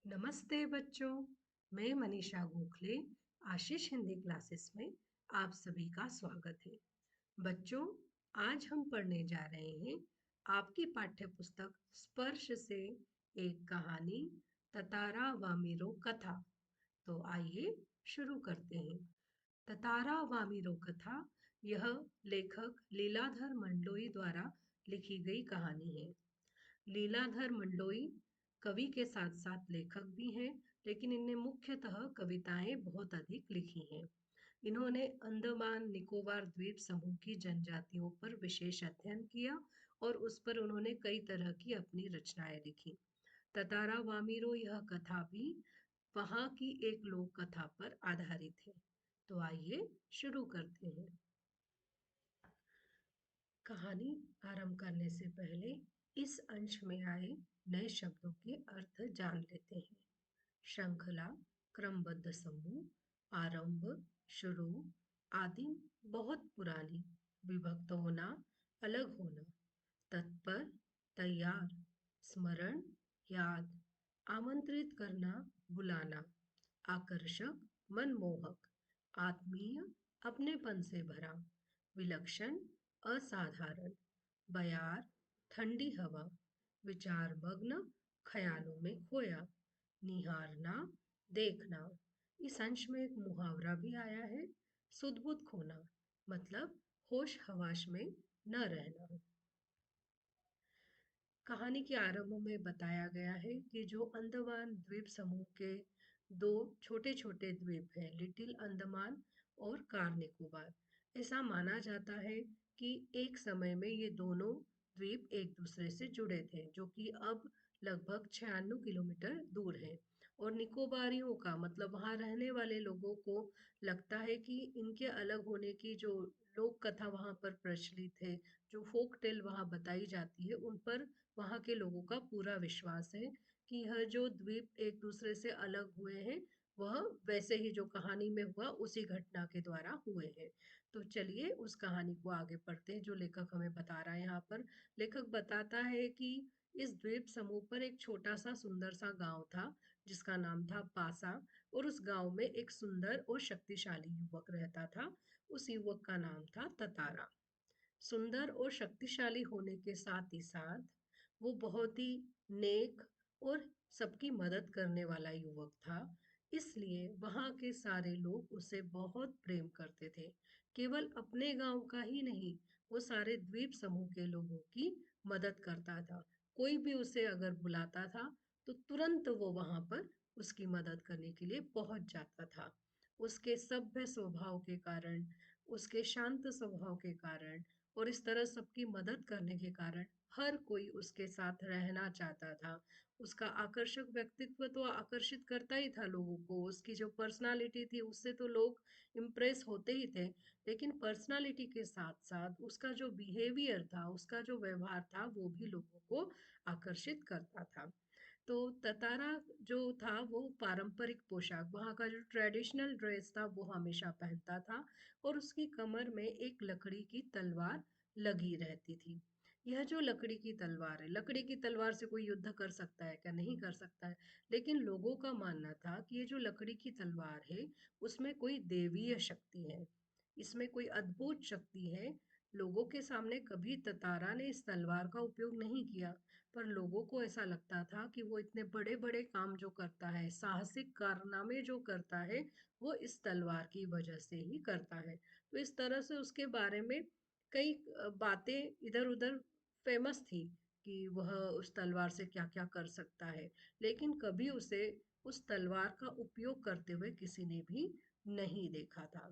नमस्ते बच्चों। मैं मनीषा गोखले आशीष हिंदी क्लासेस में आप सभी का स्वागत है। बच्चों, आज हम पढ़ने जा रहे हैं आपकी पाठ्य पुस्तक स्पर्श से एक कहानी, ततारा वामिरो कथा। तो आइए शुरू करते हैं। ततारा वामिरो कथा यह लेखक लीलाधर मंडलोई द्वारा लिखी गई कहानी है। लीलाधर मंडलोई कवि के साथ साथ लेखक भी हैं, लेकिन इनने मुख्यतः कविताएं बहुत अधिक लिखी हैं। इन्होंने अंडमान निकोबार द्वीप समूह की जनजातियों पर विशेष अध्ययन किया और उस पर उन्होंने कई तरह की अपनी रचनाएं लिखी। ततारा वामिरो यह कथा भी वहाँ की एक लोक कथा पर आधारित है। तो आइए शुरू करते हैं। कहानी आरंभ करने से पहले इस अंश में आए नए शब्दों के अर्थ जान लेते हैं। श्रृंखला, क्रमबद्ध समूह, आरंभ, शुरू, आदिम, बहुत पुरानी, विभक्त होना, अलग होना, तत्पर, तैयार, स्मरण, याद, आमंत्रित करना, बुलाना, आकर्षक, मनमोहक, आत्मीय, अपनेपन से भरा, विलक्षण, असाधारण, बयार, ठंडी हवा, विचार मग्न, ख्यालों में खोया, निहारना, देखना। इस अंश में एक मुहावरा भी आया है, सुध-बुध खोना, मतलब होश हवास में न रहना। कहानी के आरंभ में बताया गया है कि जो अंडमान द्वीप समूह के दो छोटे छोटे द्वीप हैं, लिटिल अंडमान और कार निकोबार। ऐसा माना जाता है कि एक समय में ये दोनों द्वीप एक दूसरे से जुड़े थे, जो कि अब लगभग 96 किलोमीटर दूर है। और निकोबारियों का मतलब वहाँ रहने वाले लोगों को लगता है कि इनके अलग होने की जो लोक कथा वहाँ पर प्रचलित है, जो फोक टेल वहाँ बताई जाती है, उन पर वहाँ के लोगों का पूरा विश्वास है कि यह जो द्वीप एक दूसरे से अलग हुए हैं, वह वैसे ही जो कहानी में हुआ उसी घटना के द्वारा हुए हैं। तो चलिए उस कहानी को आगे पढ़ते हैं जो लेखक हमें बता रहा है। यहाँ पर लेखक बताता है कि इस द्वीप समूह पर एक छोटा सा सुंदर सा गांव था जिसका नाम था पासा। और उस गांव में एक सुंदर और शक्तिशाली युवक रहता था। उस युवक का नाम था ततारा। सुंदर और शक्तिशाली होने के साथ ही साथ वो बहुत ही नेक और सबकी मदद करने वाला युवक था। इसलिए वहाँ के सारे लोग उसे बहुत प्रेम करते थे। केवल अपने गांव का ही नहीं, वो सारे द्वीप समूह के लोगों की मदद करता था। कोई भी उसे अगर बुलाता था तो तुरंत वो वहाँ पर उसकी मदद करने के लिए पहुंच जाता था। उसके सभ्य स्वभाव के कारण, उसके शांत स्वभाव के कारण और इस तरह सबकी मदद करने के कारण हर कोई उसके साथ रहना चाहता था। उसका आकर्षक व्यक्तित्व तो आकर्षित करता ही था लोगों को। उसकी जो पर्सनालिटी थी उससे तो लोग इम्प्रेस होते ही थे। लेकिन पर्सनालिटी के साथ साथ उसका जो बिहेवियर था, उसका जो व्यवहार था, वो भी लोगों को आकर्षित करता था। तो ततारा जो था वो पारंपरिक पोशाक, वहाँ का जो ट्रेडिशनल ड्रेस था वो हमेशा पहनता था। और उसकी कमर में एक लकड़ी की तलवार लगी रहती थी। यह जो लकड़ी की तलवार है, लकड़ी की तलवार से कोई युद्ध कर सकता है क्या? नहीं कर सकता है। लेकिन लोगों का मानना था कि ये जो लकड़ी की तलवार है उसमें कोई देवीय शक्ति है, इसमें कोई अद्भुत शक्ति है। लोगों के सामने कभी ततारा ने इस तलवार का उपयोग नहीं किया, पर लोगों को ऐसा लगता था कि वो इतने बड़े बड़े काम जो करता है, साहसिक कारनामे जो करता है, वो इस तलवार की वजह से ही करता है। तो इस तरह से उसके बारे में कई बातें इधर उधर फेमस थी कि वह उस तलवार से क्या क्या कर सकता है। लेकिन कभी उसे उस तलवार का उपयोग करते हुए किसी ने भी नहीं देखा था।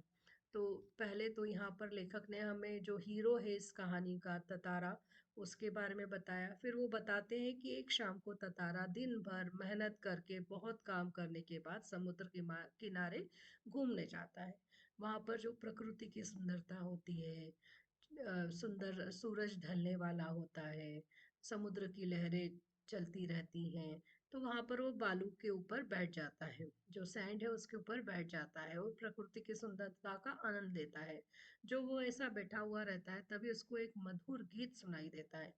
तो पहले तो यहाँ पर लेखक ने हमें जो हीरो है इस कहानी का, ततारा, उसके बारे में बताया। फिर वो बताते हैं कि एक शाम को ततारा दिन भर मेहनत करके, बहुत काम करने के बाद समुद्र के किनारे घूमने जाता है। वहाँ पर जो प्रकृति की सुंदरता होती है, सुंदर सूरज ढलने वाला होता है, समुद्र की लहरें चलती रहती हैं, तो वहाँ पर वो बालू के ऊपर बैठ जाता है, जो सैंड है उसके ऊपर बैठ जाता है और प्रकृति की सुंदरता का आनंद लेता है। जो वो ऐसा बैठा हुआ रहता है तभी उसको एक मधुर गीत सुनाई देता है।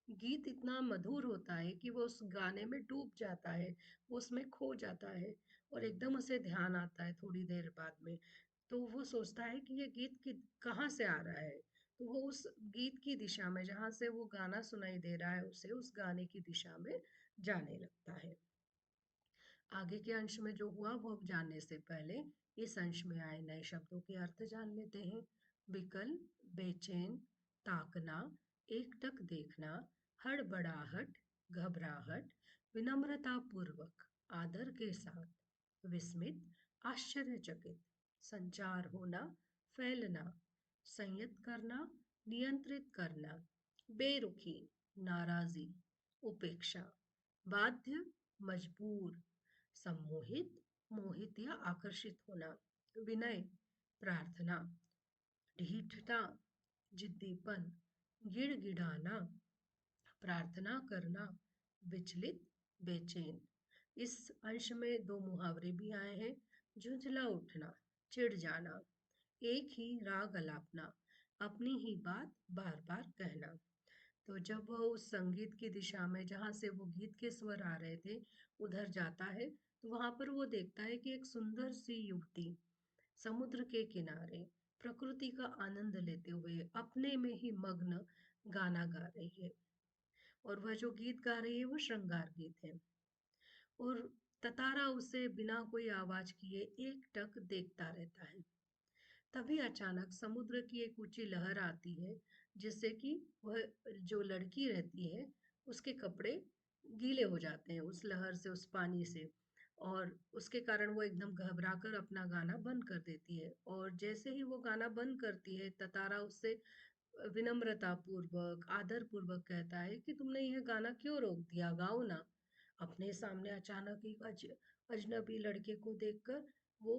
गीत इतना मधुर होता है कि वो उस गाने में डूब जाता है, वो उसमें खो जाता है और एकदम उसे ध्यान आता है थोड़ी देर बाद में। तो वो सोचता है कि ये गीत कहाँ से आ रहा है। तो वो उस गीत की दिशा में, जहाँ से वो गाना सुनाई दे रहा है उसे, उस गाने की दिशा में जाने लगता है। आगे के अंश में जो हुआ वो जानने से पहले इस अंश में आए नए शब्दों के अर्थ जान लेते हैं। विकल, बेचैन, ताकना, एकटक देखना, हड़बड़ाहट, घबराहट, विनम्रता पूर्वक, आदर के साथ, विस्मित, आश्चर्यचकित, संचार होना, फैलना, संयत करना, नियंत्रित करना, बेरुखी, नाराजी, उपेक्षा, बाध्य, मजबूर, सम्मोहित, मोहित या आकर्षित होना, विनय, प्रार्थना, ढीठता, जिद्दीपन, गिड़गिड़ाना, प्रार्थना करना, विचलित, बेचैन। इस अंश में दो मुहावरे भी आए हैं। झुंझला उठना, चिढ़ जाना, एक ही राग अलापना, अपनी ही बात बार बार कहना। तो जब वह उस संगीत की दिशा में, जहाँ से वो गीत के स्वर आ रहे थे, उधर जाता है, तो वहां पर वो देखता है कि एक सुंदर सी युवती समुद्र के किनारे प्रकृति का आनंद लेते हुए अपने में ही मग्न गाना गा रही है। और वह जो गीत गा रही है वो श्रृंगार गीत है। और ततारा उसे बिना कोई आवाज किए एकटक देखता रहता है। तभी अचानक समुद्र की एक ऊंची लहर आती है, जिससे कि वह जो लड़की रहती है उसके कपड़े गीले हो जाते हैं उस लहर से, उस पानी से। और उसके कारण वो एकदम घबरा कर अपना गाना बंद कर देती है। और जैसे ही वो गाना बंद करती है, ततारा उससे विनम्रता पूर्वक, आदर पूर्वक कहता है कि तुमने यह गाना क्यों रोक दिया, गाओ ना। अपने सामने अचानक एक अजनबी लड़के को देखकर वो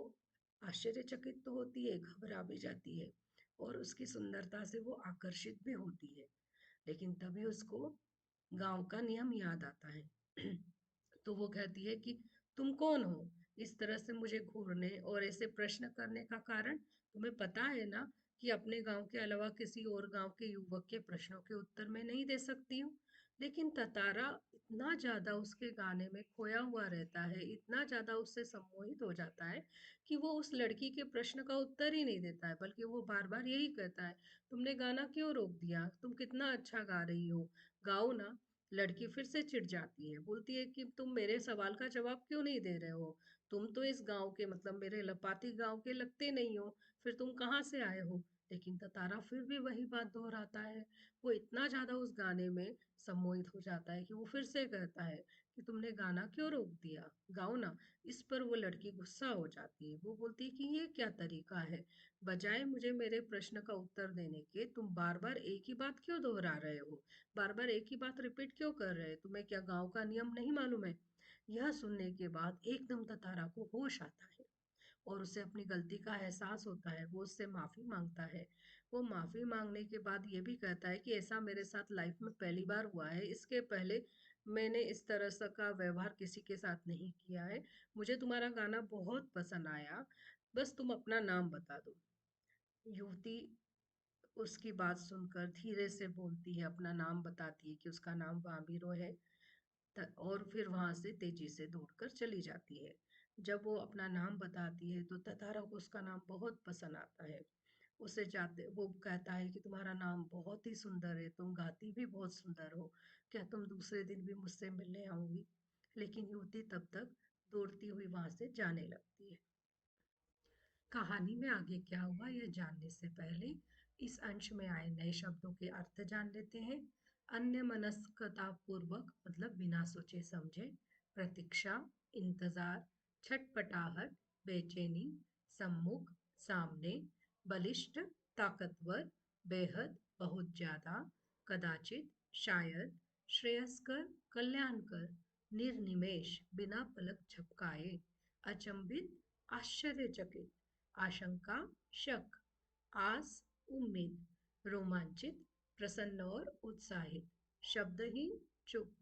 आश्चर्यचकित तो होती है, घबरा भी जाती है और उसकी सुंदरता से वो आकर्षित भी होती है। लेकिन तभी उसको गांव का नियम याद आता है। तो वो कहती है कि तुम कौन हो, इस तरह से मुझे घूरने और ऐसे प्रश्न करने का कारण? तुम्हें पता है ना कि अपने गांव के अलावा किसी और गांव के युवक के प्रश्नों के उत्तर मैं नहीं दे सकती हूँ। लेकिन ततारा इतना ज्यादा उसके गाने में खोया हुआ रहता है, इतना ज्यादा उससे सम्मोहित हो जाता है कि वो उस लड़की के प्रश्न का उत्तर ही नहीं देता है, बल्कि वो बार बार यही कहता है, तुमने गाना क्यों रोक दिया, तुम कितना अच्छा गा रही हो, गाओ ना। लड़की फिर से चिढ़ जाती है, बोलती है कि तुम मेरे सवाल का जवाब क्यों नहीं दे रहे हो, तुम तो इस गांव के, मतलब मेरे लपाती गांव के लगते नहीं हो, फिर तुम कहाँ से आए हो। लेकिन ततारा फिर भी वही बात दोहराता है। वो इतना ज्यादा उस गाने में सम्मोहित हो जाता है कि वो फिर से कहता है कि तुमने गाना क्यों रोक दिया, गाओ ना। इस पर वो लड़की गुस्सा हो जाती है, वो बोलती है कि ये क्या तरीका है, बजाय मुझे मेरे प्रश्न का उत्तर देने के तुम बार बार एक ही बात क्यों दोहरा रहे हो, बार बार एक ही बात रिपीट क्यों कर रहे हैं, तुम्हें क्या गांव का नियम नहीं मालूम है। यह सुनने के बाद एकदम ततारा को होश आता है और उसे अपनी गलती का एहसास होता है। वो उससे माफी मांगता है। वो माफी मांगने के बाद ये भी कहता है कि ऐसा मेरे साथ लाइफ में पहली बार हुआ है, इसके पहले मैंने इस तरह से का व्यवहार किसी के साथ नहीं किया है। मुझे तुम्हारा गाना बहुत पसंद आया, बस तुम अपना नाम बता दो। युवती उसकी बात सुनकर धीरे से बोलती है, अपना नाम बताती है कि उसका नाम वामिरो है। और फिर वहां से तेजी से दौड़कर चली जाती है। जब वो अपना नाम बताती है तो ततारा को उसका नाम बहुत पसंद आता है। उसे जाते वो कहता है कि तुम्हारा नाम बहुत ही सुंदर है, तुम गाती भी बहुत सुंदर हो, क्या तुम दूसरे दिन भी मुझसे मिलने आओगी। लेकिन युवती तब तक दौड़ती हुई वहां से जाने लगती है। कहानी में आगे क्या हुआ यह जानने से पहले इस अंश में आए नए शब्दों के अर्थ जान लेते हैं। अन्य मनस्कता पूर्वक मतलब बिना सोचे समझे, प्रतीक्षा, इंतजार, छटपटाहट, बेचैनी, सम्मुख, सामने, बलिष्ठ, ताकतवर, बेहद, बहुत ज्यादा, कदाचित, शायद, श्रेयस्कर, कल्याणकर, निर्निमेष, बिना पलक झपकाए, अचंभित, आश्चर्यचकित, आशंका, शक, आस, उम्मीद, रोमांचित, प्रसन्न और उत्साहित, शब्दहीन, चुप,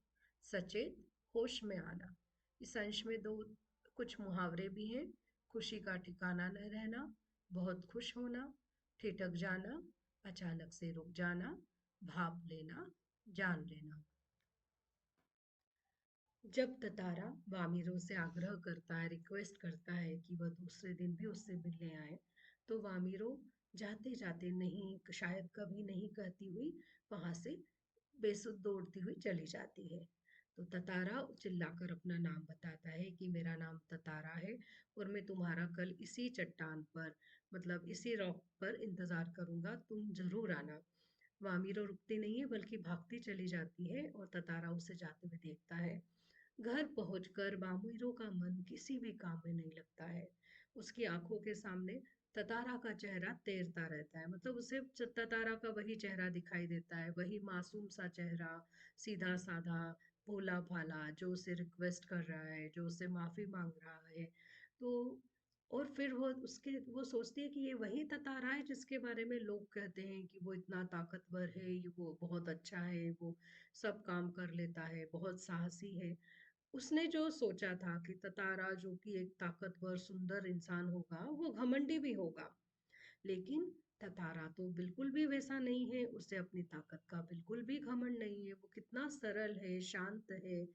सचेत, होश में आना। इस अंश में दो कुछ मुहावरे भी हैं। खुशी का ठिकाना न रहना, बहुत खुश होना, ठिठक जाना, अचानक से रुक जाना, भाप लेना, जान लेना। जब ततारा वामिरो से आग्रह करता है, रिक्वेस्ट करता है कि वह दूसरे दिन भी उससे मिलने आए, तो वामिरो जाते जाते नहीं, शायद कभी नहीं कहती हुई वहां से बेसुध दौड़ती हुई चली जाती है। तो ततारा चिल्लाकर अपना नाम बताता है कि मेरा नाम ततारा है और मैं तुम्हारा कल इसी चट्टान पर, मतलब इसी रॉक पर इंतजार करूंगा, तुम जरूर आना। वामिरो रुकती नहीं है बल्कि भागती चली जाती है और ततारा उसे जाते हुए देखता है। घर पहुंचकर वामिरो का मन किसी भी काम में नहीं लगता है। उसकी आंखों के सामने ततारा का चेहरा तैरता रहता है, मतलब उसे ततारा का वही चेहरा दिखाई देता है, वही मासूम सा चेहरा, सीधा साधा, भोला भाला, जो उसे रिक्वेस्ट कर रहा है, जो उसे माफी मांग रहा है। तो और फिर वो सोचती है कि ये वही ततारा है जिसके बारे में लोग कहते हैं कि वो इतना ताकतवर है, ये वो बहुत अच्छा है, वो सब काम कर लेता है, बहुत साहसी है। उसने जो सोचा था कि ततारा जो कि एक ताकतवर सुंदर इंसान होगा, वो घमंडी भी होगा, लेकिन ततारा तो बिल्कुल भी वैसा नहीं है। उसे अपनी ताकत का बिल्कुल भी घमंड नहीं है। वो कितना सरल है, शांत है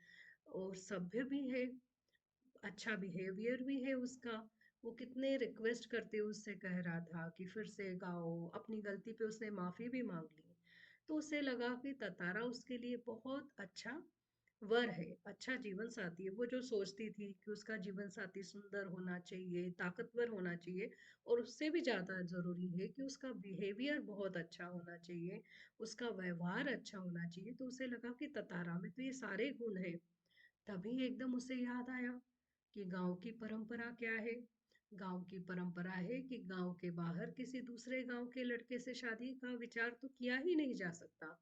और सभ्य भी है, अच्छा बिहेवियर भी है उसका। वो कितने रिक्वेस्ट करते उससे कह रहा था कि फिर से गाओ, अपनी गलती पे उसने माफी भी मांग ली। तो उसे लगा कि ततारा उसके लिए बहुत अच्छा वर है, अच्छा जीवन साथी है। वो जो सोचती थी कि उसका जीवन साथी सुंदर होना चाहिए, ताकतवर होना चाहिए, और उससे भी ज्यादा जरूरी है कि उसका बिहेवियर बहुत अच्छा होना चाहिए, उसका व्यवहार अच्छा होना चाहिए। तो उसे लगा कि ततारा में तो ये सारे गुण हैं। तभी एकदम उसे याद आया कि गांव की परंपरा क्या है। गांव की परंपरा है कि गांव के बाहर किसी दूसरे गांव के लड़के से शादी का विचार तो किया ही नहीं जा सकता।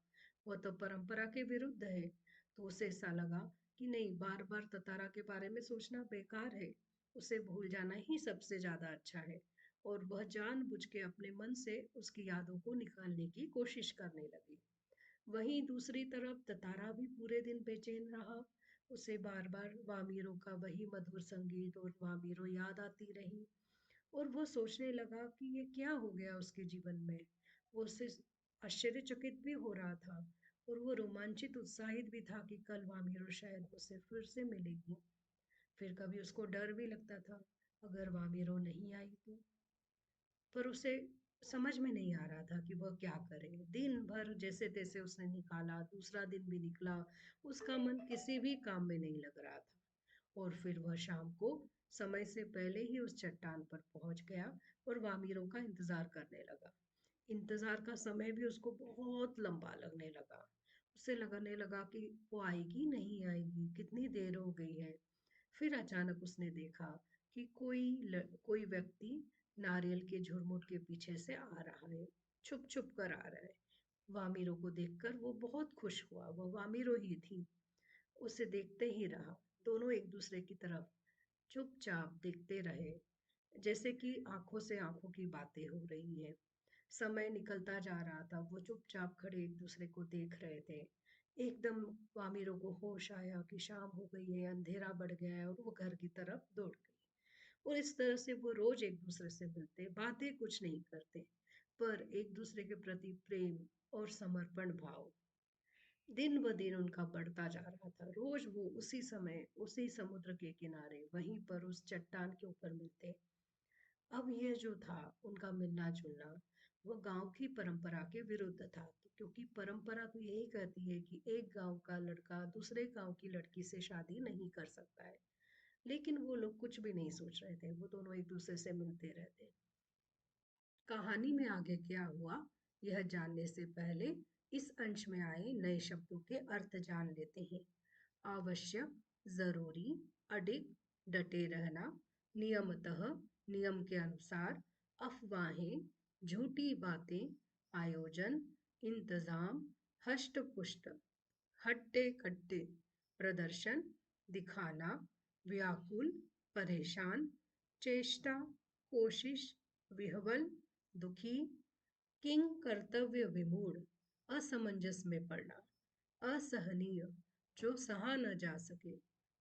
वह तो परंपरा के विरुद्ध है। तो उसे ऐसा लगा कि नहीं, बार बार ततारा के बारे में सोचना बेकार है, उसे भूल जाना ही सबसे ज्यादा अच्छा है। और वह जानबूझ के अपने मन से उसकी यादों को निकालने की कोशिश करने लगी। वहीं दूसरी तरफ ततारा भी पूरे दिन बेचैन रहा। उसे बार बार वामीरो का वही मधुर संगीत और वामीरो याद आती रही, और वो सोचने लगा कि ये क्या हो गया उसके जीवन में। वो उससे आश्चर्यचकित भी हो रहा था और वो रोमांचित उत्साहित भी था कि कल वामीरो शायद उसे फिर से मिलेगी। फिर कभी उसको डर भी लगता था, अगर वामीरो नहीं आई तो। पर उसे समझ में नहीं आ रहा था कि वह क्या करे। दिन भर जैसे तैसे उसने निकाला, दूसरा दिन भी निकला, उसका मन किसी भी काम में नहीं लग रहा था। और फिर वह शाम को समय से पहले ही उस चट्टान पर पहुंच गया और वामिरों का इंतजार करने लगा। इंतजार का समय भी उसको बहुत लंबा लगने लगा। उसे लगने लगा कि वो आएगी नहीं आएगी, कितनी देर हो गई है। फिर अचानक उसने देखा कि कोई व्यक्ति नारियल के झुरमुट के पीछे से आ रहा है, छुप छुप कर आ रहा है। वामिरो को देखकर वो बहुत खुश हुआ, वो वामिरो ही थी। उसे देखते ही रहा। दोनों एक दूसरे की तरफ चुपचाप देखते रहे, जैसे कि आंखों से आंखों की बातें हो रही है। समय निकलता जा रहा था, वो चुपचाप खड़े एक दूसरे को देख रहे थे। एकदम वामिरों को होश आया कि शाम हो गई है, अंधेरा बढ़ गया है, और वो घर की तरफ दौड़ गई। और इस तरह से वो रोज एक दूसरे से मिलते, बातें कुछ नहीं करते, पर एक दूसरे के प्रति प्रेम और समर्पण भाव दिन ब दिन उनका बढ़ता जा रहा था। रोज वो उसी समय उसी समुद्र के किनारे वहीं पर उस चट्टान के ऊपर मिलते। अब ये जो था उनका मिलना जुलना, वो गांव की परंपरा के विरुद्ध था, क्योंकि परंपरा तो यही कहती है कि एक गांव का लड़का दूसरे गांव की लड़की से शादी नहीं कर सकता है। लेकिन वो लोग कुछ भी नहीं सोच रहे थे, वो दोनों एक दूसरे से मिलते रहते। कहानी में आगे क्या हुआ, यह जानने से पहले इस अंश में आए नए शब्दों के अर्थ जान लेते हैं। आवश्यक, जरूरी, अडिग, डटे रहना, नियमतः, नियम के अनुसार, अफवाहें, झूठी बातें, आयोजन, इंतजाम, हष्ट पुष्ट, हट्टे कट्टे, प्रदर्शन, दिखाना, व्याकुल, परेशान, चेष्टा, कोशिश, विह्वल, दुखी, किंग कर्तव्य विमूढ़, असमंजस में पड़ना, असहनीय, जो सहा न जा सके,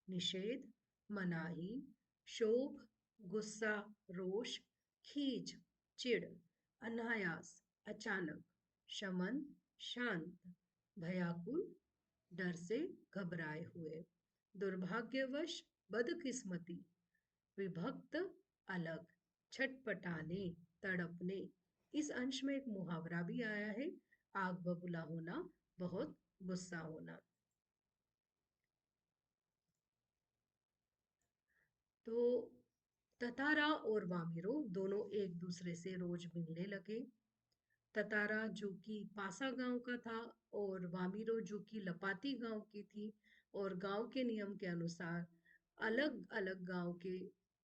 निषेध, मनाही, शोभ, गुस्सा, रोष, खीज, चिढ़, अनायास, अचानक, शमन, शांत, भयाकुल, डर से घबराए हुए, दुर्भाग्यवश, बदकिस्मती, विभक्त, अलग, छटपटाने, तड़पने। इस अंश में एक मुहावरा भी आया है, आग बबूला होना, बहुत गुस्सा होना। तो ततारा और वामिरो दोनों एक दूसरे से रोज मिलने लगे। ततारा जो कि पासा गांव का था और वामिरो जो कि लपाती गांव की थी, और गांव के नियम के अनुसार अलग अलग गांव के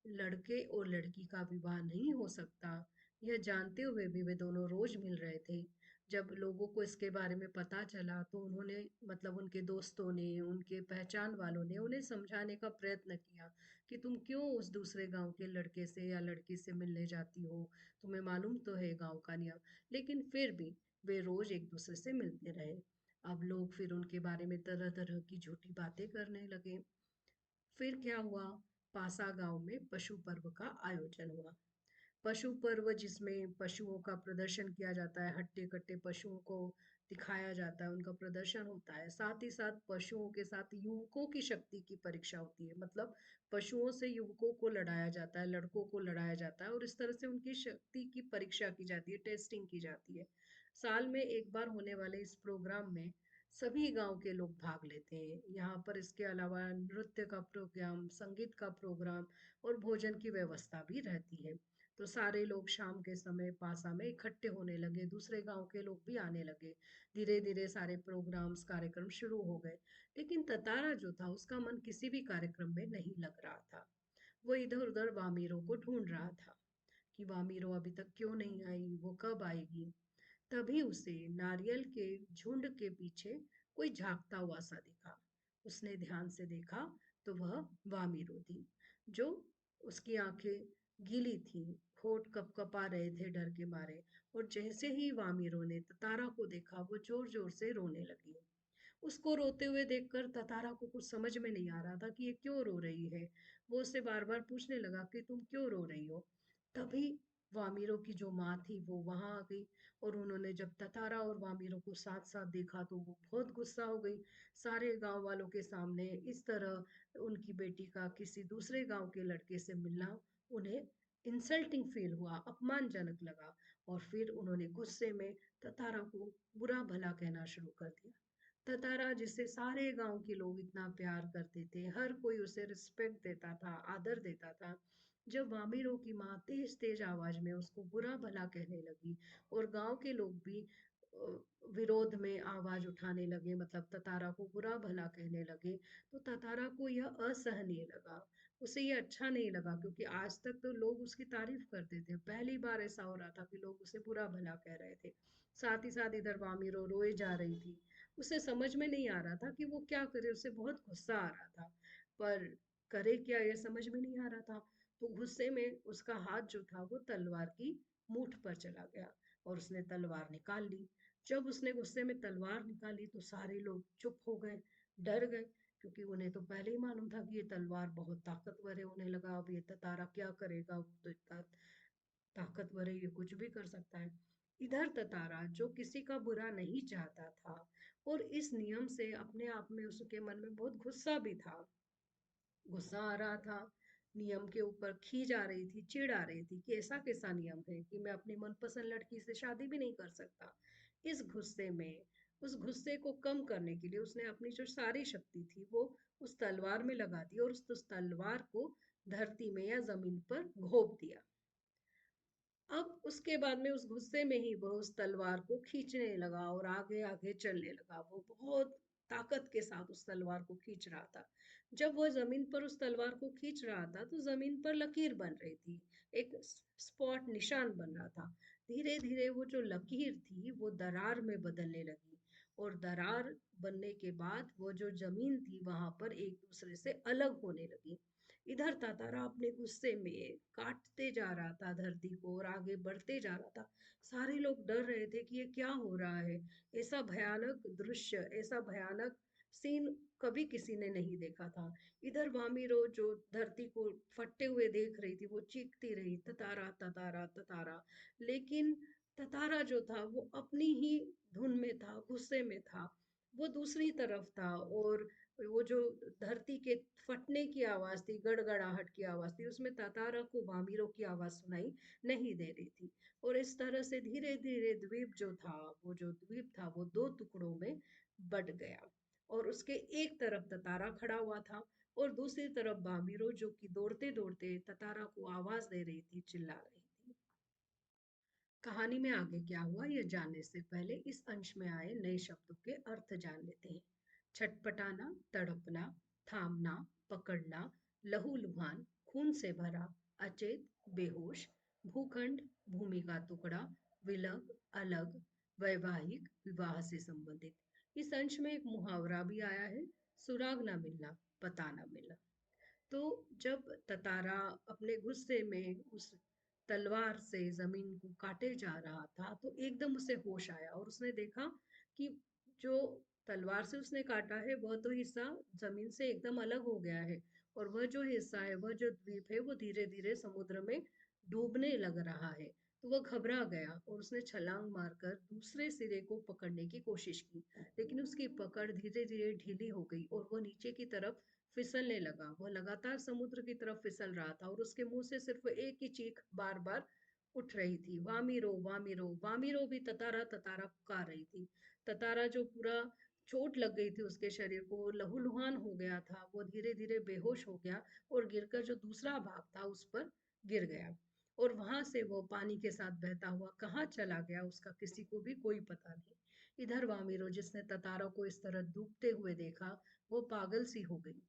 लड़के और लड़की का विवाह नहीं हो सकता, यह जानते हुए भी वे दोनों रोज मिल रहे थे। जब लोगों को इसके बारे में पता चला तो उन्होंने, मतलब उनके दोस्तों ने, उनके पहचान वालों ने उन्हें समझाने का प्रयत्न किया कि तुम क्यों उस दूसरे गांव के लड़के से या लड़की से मिलने जाती हो, तुम्हें मालूम तो है गांव का नियम। लेकिन फिर भी वे रोज एक दूसरे से मिलते रहे। अब लोग फिर उनके बारे में तरह तरह की झूठी बातें करने लगे। फिर क्या हुआ, पासा गांव में पशु पर्व का आयोजन हुआ। पशु पर्व जिसमें पशुओं का प्रदर्शन किया जाता है, हट्टे कट्टे पशुओं को दिखाया जाता है, उनका प्रदर्शन होता है। साथ ही साथ पशुओं के साथ युवकों की शक्ति की परीक्षा होती है, मतलब पशुओं से युवकों को लड़ाया जाता है, लड़कों को लड़ाया जाता है, और इस तरह से उनकी शक्ति की परीक्षा की जाती है, टेस्टिंग की जाती है। साल में एक बार होने वाले इस प्रोग्राम में सभी गांव के लोग भाग लेते हैं। यहाँ पर इसके अलावा नृत्य का प्रोग्राम, संगीत का प्रोग्राम और भोजन की व्यवस्था भी रहती है। तो सारे लोग शाम के समय पासा में इकट्ठे होने लगे, दूसरे गांव के लोग भी आने लगे। धीरे धीरे सारे प्रोग्राम्स, कार्यक्रम शुरू हो गए। लेकिन ततारा जो था उसका मन किसी भी कार्यक्रम में नहीं लग रहा था। वो इधर उधर वामीरों को ढूंढ रहा था कि वामीरो अभी तक क्यों नहीं आई, वो कब आएगी। तभी उसे नारियल के झुंड के पीछे कोई झांकता हुआ सा दिखा। उसने ध्यान से देखा तो वह वामीरो थी, जो, उसकी आंखें गीली थी, होठ कपकपा रहे थे डर के मारे। और जैसे ही वामीरो ने ततारा को देखा वो जोर जोर से रोने लगी। उसको रोते हुए देखकर ततारा को कुछ समझ में नहीं आ रहा था कि ये क्यों रो रही है। वो उससे बार बार पूछने लगा कि तुम क्यों रो रही हो। तभी वामिरो की जो माँ थी वो वहां आ गई, और उन्होंने जब ततारा और वामिरो को साथ साथ देखा तो वो बहुत गुस्सा हो गई। सारे गांव वालों के सामने इस तरह उनकी बेटी का किसी दूसरे गांव के लड़के से मिलना उन्हें इंसल्टिंग फील हुआ, अपमानजनक लगा। और फिर उन्होंने गुस्से में ततारा को बुरा भला कहना शुरू कर दिया। ततारा जिसे सारे गांव के लोग इतना प्यार करते थे, हर कोई उसे रिस्पेक्ट देता था, आदर देता था, जब वामिरों की माँ तेज तेज आवाज में उसको बुरा भला कहने लगी और गांव के लोग भी विरोध में आवाज उठाने लगे, मतलब ततारा को बुरा भला कहने लगे, तो ततारा को यह असहनीय लगा। उसे ये अच्छा नहीं लगा, क्योंकि आज तक तो लोग उसकी तारीफ करते थे, पहली बार ऐसा हो रहा था कि लोग उसे बुरा भला कह रहे थे। साथ ही साथ इधर वामिरो रोए जा रही थी। उसे समझ में नहीं आ रहा था कि वो क्या करे, उसे बहुत गुस्सा आ रहा था, पर करे क्या ये समझ में नहीं आ रहा था। तो गुस्से में उसका हाथ जो था वो तलवार की मूठ पर चला गया और उसने तलवार निकाल ली। जब उसने गुस्से में तलवार निकाली तो सारे लोग चुप हो गए, डर गए, क्योंकि उन्हें तो पहले ही मालूम था कि ये तलवार बहुत ताकतवर है। उन्हें लगा अब ये तारा क्या करेगा, वो तो इतना ताकतवर है, ये कुछ भी कर सकता है। इधर ततारा जो किसी का बुरा नहीं चाहता था और इस नियम से अपने आप में उसके मन में बहुत गुस्सा भी था, गुस्सा आ रहा था, नियम के ऊपर खीज आ रही थी, चिढ़ आ रही थी कि ऐसा कैसा नियम है कि मैं अपनी मनपसंद लड़की से शादी भी नहीं कर सकता। इस गुस्से में, उस गुस्से को कम करने के लिए उसने अपनी जो सारी शक्ति थी वो उस तलवार में लगा दी और उस तलवार को धरती में या जमीन पर घोप दिया। अब उसके बाद में उस गुस्से में ही वह उस तलवार को खींचने लगा और आगे आगे चलने लगा। वो बहुत ताकत के साथ उस तलवार को खींच रहा था। जब वह जमीन पर उस तलवार को खींच रहा था तो जमीन पर लकीर बन रही थी, एक स्पॉट, निशान बन रहा था। धीरे धीरे वो जो लकीर थी वो दरार में बदलने लगी, और दरार बनने के बाद वो जो जमीन थी वहां पर एक दूसरे से अलग होने लगी। इधर तातारा अपने गुस्से में काटते जा रहा था धरती को और आगे बढ़ते जा रहा था। सारे लोग डर रहे थे कि ये क्या हो रहा है। ऐसा भयानक दृश्य, ऐसा भयानक सीन कभी किसी ने नहीं देखा था। इधर वामीरो जो धरती को फटते हुए देख रही थी वो चीखती रही, ततारा ततारा ततारा। लेकिन ततारा जो था वो अपनी ही धुन में था, गुस्से में था। वो दूसरी तरफ था, और वो जो धरती के फटने की आवाज थी, गड़गड़ाहट की आवाज थी, उसमें तातारा को वामिरों की आवाज सुनाई नहीं दे रही थी। और इस तरह से धीरे धीरे द्वीप जो था, वो जो द्वीप था वो दो टुकड़ों में बट गया। और उसके एक तरफ ततारा खड़ा हुआ था, और दूसरी तरफ बामिरो, जो कि दौड़ते दौड़ते ततारा को आवाज दे रही थी, चिल्ला रही थी। कहानी में आगे क्या हुआ यह जानने से पहले इस अंश में आए नए शब्दों के अर्थ जान लेते हैं। छटपटाना, तड़पना, थामना, पकड़ना, लहूलुहान, खून से भरा, अचेत, बेहोश, भूखंड, भूमि का टुकड़ा, विलग, अलग, वैवाहिक, विवाह से संबंधित। इस अंश में एक मुहावरा भी आया है, सुराग ना मिलना, पता ना मिलना। तो जब ततारा अपने गुस्से में उस तलवार से जमीन को काटे जा रहा था, तो एकदम उसे होश आया और उसने देखा कि जो तलवार से उसने काटा है वह तो हिस्सा जमीन से एकदम अलग हो गया है, और वह जो हिस्सा है, वह जो द्वीप है, वो धीरे धीरे समुद्र में डूबने लग रहा है। तो वह घबरा गया और उसने छलांग मारकर दूसरे सिरे को पकड़ने की कोशिश की, लेकिन उसकी पकड़ धीरे धीरे ढीली हो गई और वह नीचे की तरफ फिसलने लगा। वह लगातार समुद्र की तरफ फिसल रहा था और उसके मुंह से सिर्फ एक ही चीख बार बार उठ रही थी, वामिरो वामिरो वामिरो। भी ततारा ततारा पुकार रही थी। ततारा जो पूरा चोट लग गई थी उसके शरीर को, वो लहूलुहान हो गया था, वो धीरे धीरे बेहोश हो गया और गिरकर जो दूसरा भाग था उस पर गिर गया। और वहां से वो पानी के साथ बहता हुआ कहाँ चला गया, उसका किसी को भी कोई पता नहीं। इधर वामिरो, जिसने ततारा को इस तरह डूबते हुए देखा, वो पागल सी हो गई।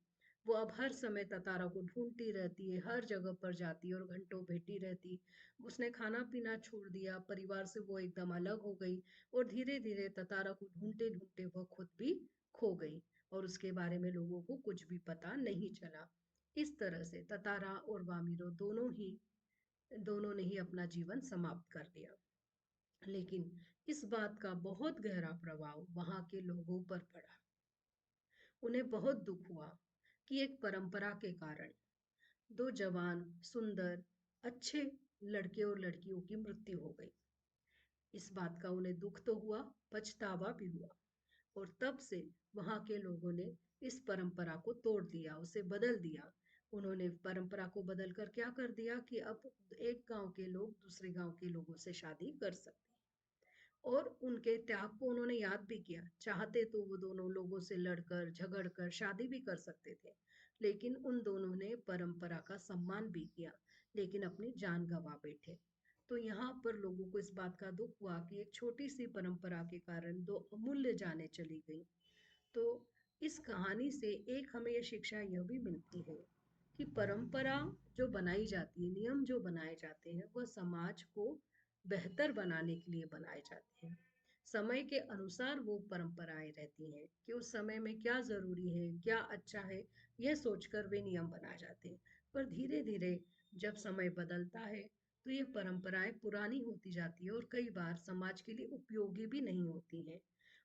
वो अब हर समय ततारा को ढूंढती रहती है, हर जगह पर जाती और घंटों बैठी रहती। उसने खाना पीना छोड़ दिया, परिवार से वो एकदम अलग हो गई, और धीरे धीरे ततारा को ढूंढते ढूंढते वो खुद भी खो गई, और उसके बारे में लोगों को कुछ भी पता नहीं चला। इस तरह से ततारा और वामिरो दोनों ने ही अपना जीवन समाप्त कर दिया। लेकिन इस बात का बहुत गहरा प्रभाव वहां के लोगों पर पड़ा। उन्हें बहुत दुख हुआ कि एक परंपरा के कारण दो जवान, सुंदर, अच्छे लड़के और लड़कियों की मृत्यु हो गई। इस बात का उन्हें दुख तो हुआ, पछतावा भी हुआ। और तब से वहां के लोगों ने इस परंपरा को तोड़ दिया, उसे बदल दिया। उन्होंने परंपरा को बदल कर क्या कर दिया कि अब एक गांव के लोग दूसरे गांव के लोगों से शादी कर सकते हैं। और उनके त्याग को उन्होंने याद भी किया। चाहते तो वो दोनों लोगों से लड़कर झगड़कर शादी भी कर सकते थे, लेकिन उन दोनों ने परंपरा का सम्मान भी किया, लेकिन अपनी जान गंवा बैठे। तो यहाँ पर लोगों को इस बात का दुख हुआ कि एक छोटी सी परंपरा के कारण दो अमूल्य जानें चली गई। तो इस कहानी से एक हमें यह शिक्षा यह भी मिलती है कि परंपरा जो बनाई जाती है, नियम जो बनाए जाते हैं, वह समाज को बेहतर बनाने के लिए बनाए जाते हैं। समय के अनुसार वो परंपराएं रहती हैं कि उस समय में क्या जरूरी है, क्या अच्छा है, यह सोचकर वे नियम बनाए जाते हैं। पर धीरे धीरे जब समय बदलता है, तो ये परंपराएं पुरानी होती जाती है और कई बार समाज के लिए उपयोगी भी नहीं होती हैं।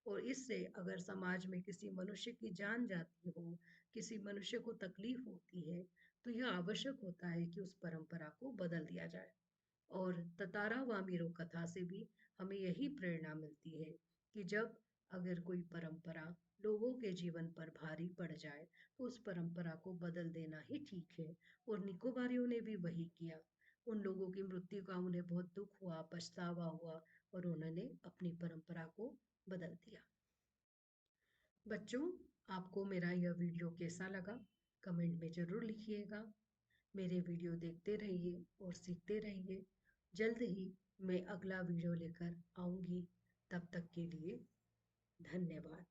और इससे अगर समाज में किसी मनुष्य की जान जाती हो, किसी मनुष्य को तकलीफ होती है, तो यह आवश्यक होता है कि उस परंपरा को बदल दिया जाए। और ततारा वामिरो कथा से भी हमें यही प्रेरणा मिलती है कि जब अगर कोई परंपरा लोगों के जीवन पर भारी पड़ जाए, तो उस परंपरा को बदल देना ही ठीक है। और निकोबारियों ने भी वही किया। उन लोगों की मृत्यु का उन्हें बहुत दुख हुआ, पछतावा हुआ, और उन्होंने अपनी परंपरा को बदल दिया। बच्चों, आपको मेरा यह वीडियो कैसा लगा, कमेंट में ज़रूर लिखिएगा। मेरे वीडियो देखते रहिए और सीखते रहिए। जल्द ही मैं अगला वीडियो लेकर आऊँगी। तब तक के लिए धन्यवाद।